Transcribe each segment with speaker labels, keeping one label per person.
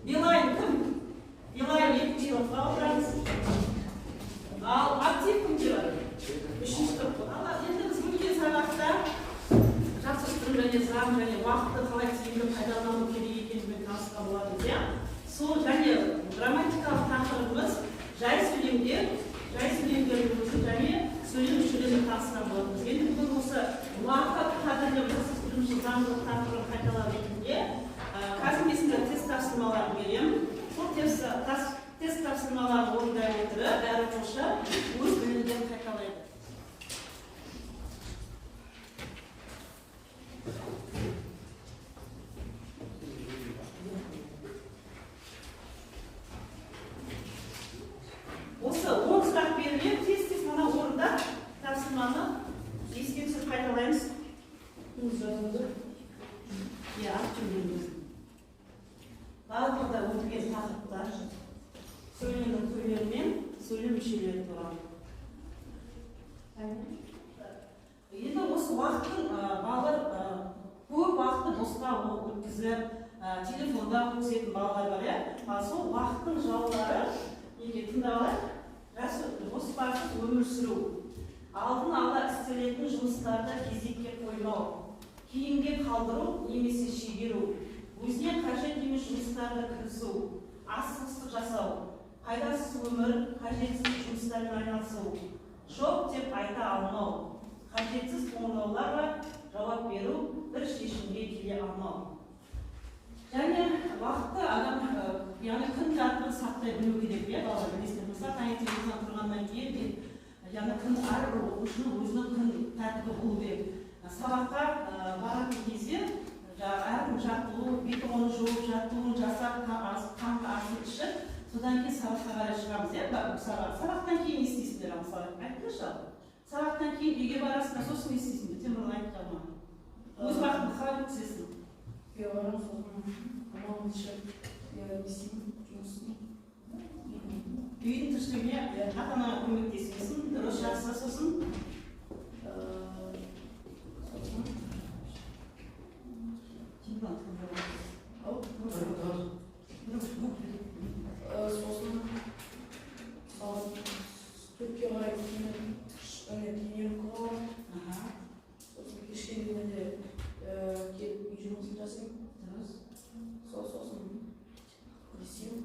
Speaker 1: Билайн кім? Билайн екінші топқа отырамыз. Ал актив кімде бар? Үшінші топқа. Енді біз бүгінгі сабақта жасөспірім және заң және уақытты қалай тиімді пайдалану керек екенін танысқан боламыз, иә? Сол және грамматикалық тақырыбымыз жай сөйлемдерімізді және сөйлем мүшелерін танысқан боламыз. Енді бүгін осы уақыт қадірлі жасөспірім заңдылық тақырыбын қайталау ретінде қазір мен сіздерге тест тапсырмаларын беремін. Сол тест тапсырмаларын орындай отырып, әр оқушы өз білімдерін қайталайды. Осы 10 сұрақ беріледі, тез мына орында тапсырманы еске түсіріп қайталаймыз. Барлығында өткен тақырыптар, сөйлемнің түрлері мен сөйлем мүшелері туралы. Енді осы уақыттың балалар көп уақытты босқа өткізіп, телефонда өткізетін балалар бар, иә? Сол уақыттың жаулары неге тыңдап алайық? Жоспарсыз өмір сүру, алдын ала істелетін жұмыстарды кезекке қоймау, кейінге қалдыру немесе шегеру, өзіне қажет емес жұмыстарды кірісу, асығыстық жасау, пайдасыз өмір, қажетсіз жұмыстармен айналысу, жоқ деп айта алмау, қажетсіз қоңырауларға жауап беру, бір шешімге келе алмау. Және уақытты адам, яғни күн тәртібін сақтай білу керек, балалар білесіздер. Мысалы, таңертеңнен тұрғаннан кейін, яғни күн әрбір оқушының өзінің күн тәртібі болу керек. Сабаққа баратын кезде әркім жаттығу, бет-қолын жуып, жаттығуын жасап, таңғы асын ішіп, содан кейін сабаққа қарай шығамыз, иә? Сабақтан кейін не істейсіңдер, мысалы, айтыңызшы. Сабақтан кейін үйге барасың, сосын не істейсіңдер? Темірлан айтты ма? Өз уақытыңды қалай өткізесің?
Speaker 2: Үйге барамын, сосын амалын ішіп, не істеймін, жұмысын.
Speaker 1: Үйдің тіршілігіне ата-анаға көмектесесің, дұрыс жақсы, сосын
Speaker 2: Türkiye olarak treniyorum kovalam. Sosun kişiliğine de gelip yüzümüzü tasayım. Sosun lisiyim.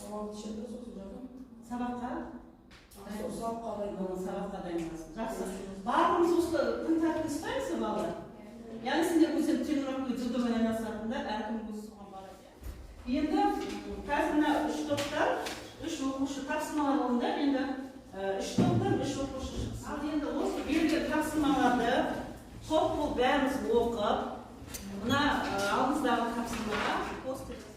Speaker 2: Ama dışarıda sosun zaten.
Speaker 1: Sabahta?
Speaker 2: Sabahta
Speaker 1: Sabahta dayanmasın. Жақсы. Барлығымыз осы күн тәртібін ұстаймыз ба, балалар? Яғни сендер өздерің тренировка дзюдомен айналысатындар, әркім өзі соған барады. Енді қазір мына үш топтар, үш оқушы тапсырмалар орында, енді үш топтан үш оқушы шықсын. Ал енді осы берілген тапсырмаларды топ болып бәріміз оқып, мына алдымыздағы тапсырмаға пост жасаймыз.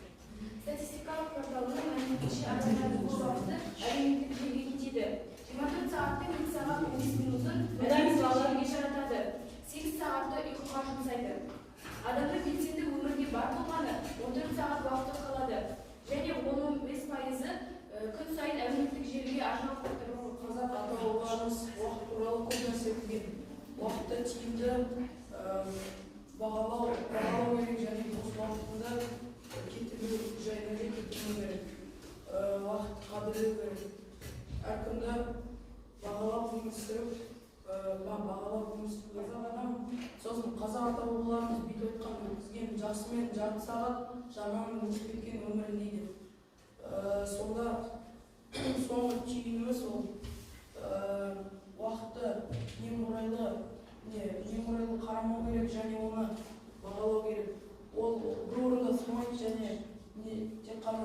Speaker 3: Статистикалық порталының мәліметінше адамдардың бұл уақыты әлеуметтік желіге кетеді. 24 сағатта 2 сағат 15 минутын әлеуметтік желіге жаратады. 8 сағатты ұйқыға жұмсайды. Адамда белсенді өмірге бар болғаны 14 сағат уақыты қалады. Және 15% күн сайын әлеуметтік желіге арналып отыр.
Speaker 2: Қазақ ата-бабаларымыз уақыт туралы көп нәрсе білген. Уақытты тиімді бағалау керек және бос уақытында кетіру жайында кетіру керек. Уақыт қадірлеу керек. Әркімді бағалап өмір сүріп, сосын қазақ ата-бабаларымыз бүйтіп айтқан, өткізген жақсымен жарты сағат, жаманмен өтіп кеткен өмір дейді. Сонда соңғы түйініміз ол уақытты немқұрайлы қарамау керек және оны бағалау керек. Ол бір орында тұрмайды және тек қана